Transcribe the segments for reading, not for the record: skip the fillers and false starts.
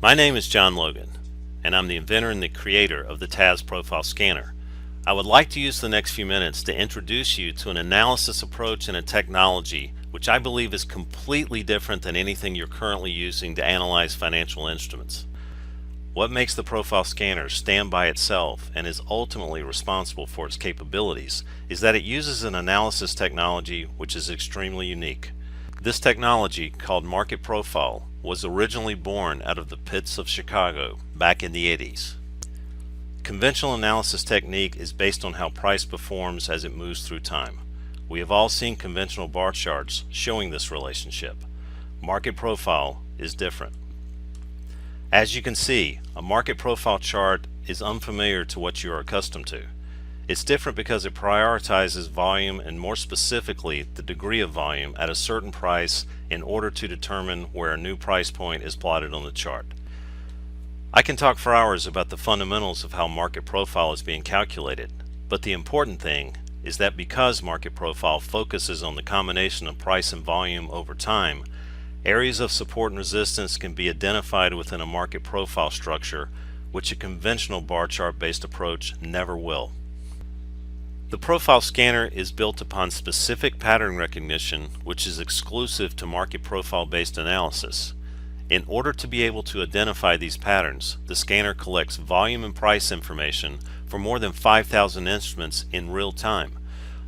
My name is John Logan, and I'm the inventor and the creator of the TAS Profile Scanner. I would like to use the next few minutes to introduce you to an analysis approach and a technology which I believe is completely different than anything you're currently using to analyze financial instruments. What makes the Profile Scanner stand by itself and is ultimately responsible for its capabilities is that it uses an analysis technology which is extremely unique. This technology, called Market Profile, was originally born out of the pits of Chicago back in the 80s. Conventional analysis technique is based on how price performs as it moves through time. We have all seen conventional bar charts showing this relationship. Market Profile is different. As you can see, a market profile chart is unfamiliar to what you are accustomed to. It's different because it prioritizes volume, and more specifically the degree of volume at a certain price in order to determine where a new price point is plotted on the chart. I can talk for hours about the fundamentals of how market profile is being calculated, but the important thing is that because market profile focuses on the combination of price and volume over time, areas of support and resistance can be identified within a market profile structure, which a conventional bar chart based approach never will. The Profile Scanner is built upon specific pattern recognition, which is exclusive to market profile based analysis. In order to be able to identify these patterns, the scanner collects volume and price information for more than 5,000 instruments in real time.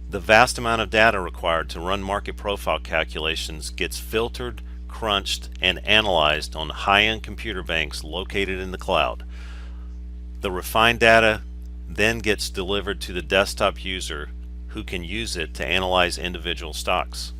The vast amount of data required to run market profile calculations gets filtered, crunched, and analyzed on high-end computer banks located in the cloud. The refined data then gets delivered to the desktop user, who can use it to analyze individual stocks.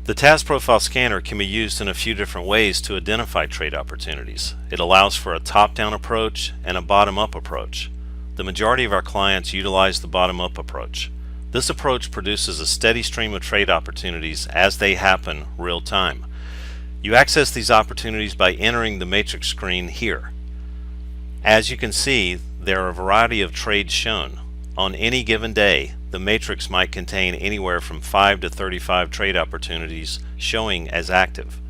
The TAS Profile Scanner can be used in a few different ways to identify trade opportunities. It allows for a top-down approach and a bottom-up approach. The majority of our clients utilize the bottom-up approach. This approach produces a steady stream of trade opportunities as they happen real time. You access these opportunities by entering the matrix screen here. As you can see, there are a variety of trades shown. On any given day, the matrix might contain anywhere from 5 to 35 trade opportunities showing as active.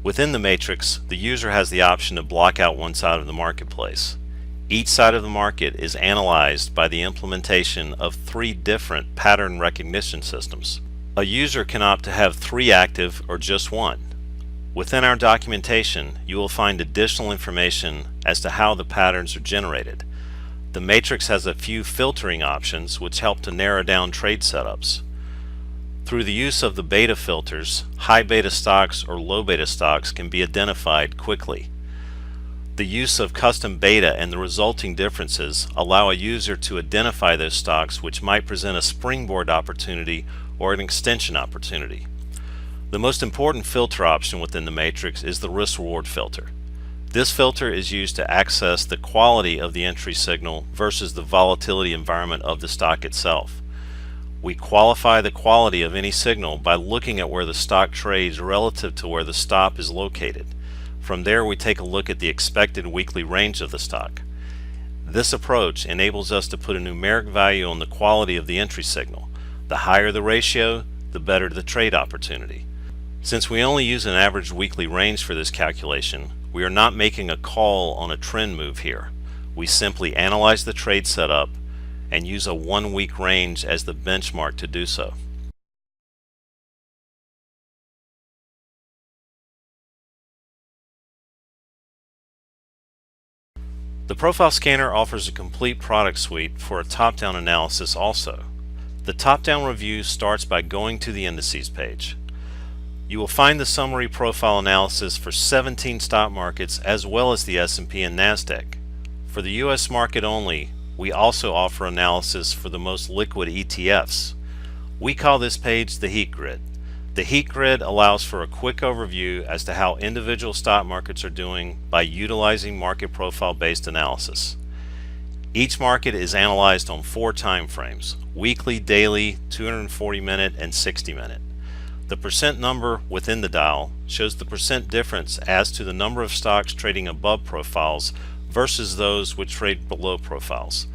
Within the matrix, the user has the option to block out one side of the marketplace. Each side of the market is analyzed by the implementation of 3 different pattern recognition systems. A user can opt to have 3 active or just 1. Within our documentation, you will find additional information as to how the patterns are generated. The matrix has a few filtering options which help to narrow down trade setups. Through the use of the beta filters, high beta stocks or low beta stocks can be identified quickly. The use of custom beta and the resulting differences allow a user to identify those stocks which might present a springboard opportunity or an extension opportunity. The most important filter option within the matrix is the risk-reward filter. This filter is used to access the quality of the entry signal versus the volatility environment of the stock itself. We qualify the quality of any signal by looking at where the stock trades relative to where the stop is located. From there, we take a look at the expected weekly range of the stock. This approach enables us to put a numeric value on the quality of the entry signal. The higher the ratio, the better the trade opportunity. Since we only use an average weekly range for this calculation, we are not making a call on a trend move here. We simply analyze the trade setup and use a 1-week range as the benchmark to do so. The Profile Scanner offers a complete product suite for a top-down analysis also. The top-down review starts by going to the indices page. You will find the summary profile analysis for 17 stock markets as well as the S&P and NASDAQ. For the US market only, we also offer analysis for the most liquid ETFs. We call this page the heat grid. The heat grid allows for a quick overview as to how individual stock markets are doing by utilizing market profile based analysis. Each market is analyzed on 4 time frames: weekly, daily, 240-minute, and 60-minute. The percent number within the dial shows the percent difference as to the number of stocks trading above profiles versus those which trade below profiles.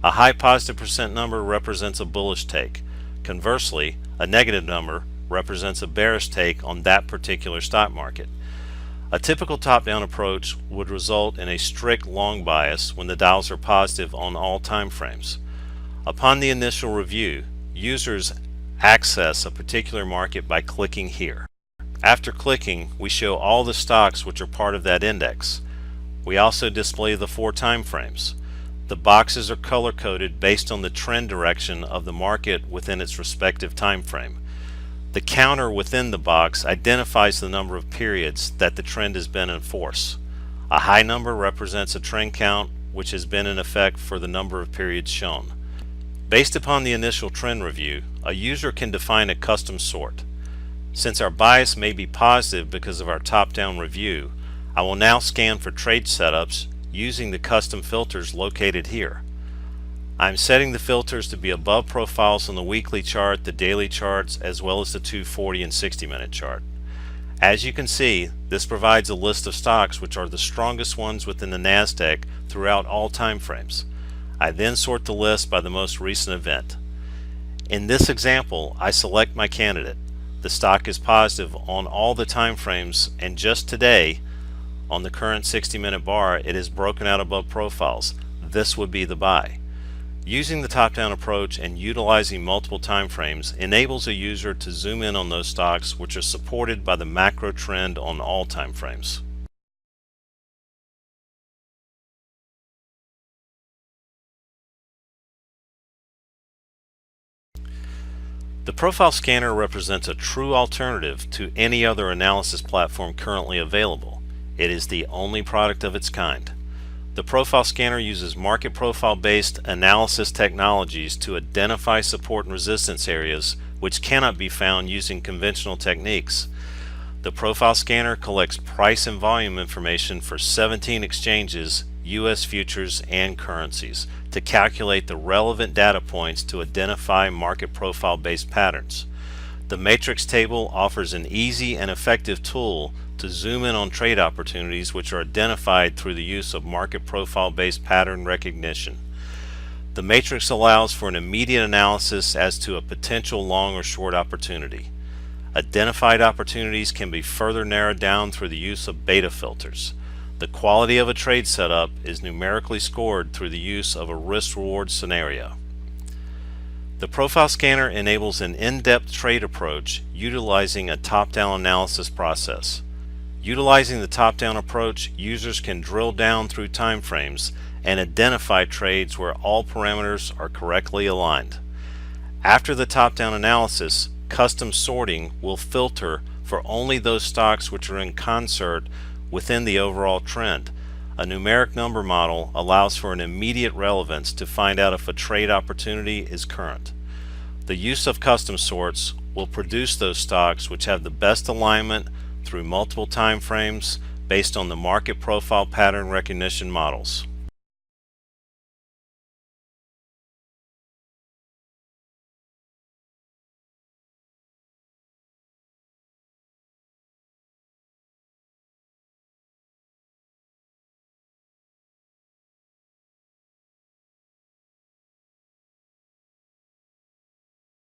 A high positive percent number represents a bullish take. Conversely, a negative number represents a bearish take on that particular stock market. A typical top-down approach would result in a strict long bias when the dials are positive on all time frames. Upon the initial review, users access a particular market by clicking here. After clicking, we show all the stocks which are part of that index. We also display the 4 time frames. The boxes are color-coded based on the trend direction of the market within its respective time frame. The counter within the box identifies the number of periods that the trend has been in force. A high number represents a trend count which has been in effect for the number of periods shown. Based upon the initial trend review, a user can define a custom sort. Since our bias may be positive because of our top-down review, I will now scan for trade setups using the custom filters located here. I'm setting the filters to be above profiles on the weekly chart, the daily charts, as well as the 240 and 60-minute chart. As you can see, this provides a list of stocks which are the strongest ones within the NASDAQ throughout all time frames. I then sort the list by the most recent event. In this example, I select my candidate. The stock is positive on all the time frames, and just today, on the current 60-minute bar, it is broken out above profiles. This would be the buy. Using the top-down approach and utilizing multiple time frames enables a user to zoom in on those stocks which are supported by the macro trend on all time frames. The Profile Scanner represents a true alternative to any other analysis platform currently available. It is the only product of its kind. The Profile Scanner uses market profile-based analysis technologies to identify support and resistance areas which cannot be found using conventional techniques. The Profile Scanner collects price and volume information for 17 exchanges, U.S. futures, and currencies to calculate the relevant data points to identify market profile-based patterns. The matrix table offers an easy and effective tool to zoom in on trade opportunities which are identified through the use of market profile-based pattern recognition. The matrix allows for an immediate analysis as to a potential long or short opportunity. Identified opportunities can be further narrowed down through the use of beta filters. The quality of a trade setup is numerically scored through the use of a risk-reward scenario. The Profile Scanner enables an in-depth trade approach utilizing a top-down analysis process. Utilizing the top-down approach, users can drill down through time frames and identify trades where all parameters are correctly aligned. After the top-down analysis, custom sorting will filter for only those stocks which are in concert within the overall trend. A numeric number model allows for an immediate relevance to find out if a trade opportunity is current. The use of custom sorts will produce those stocks which have the best alignment through multiple time frames based on the market profile pattern recognition models.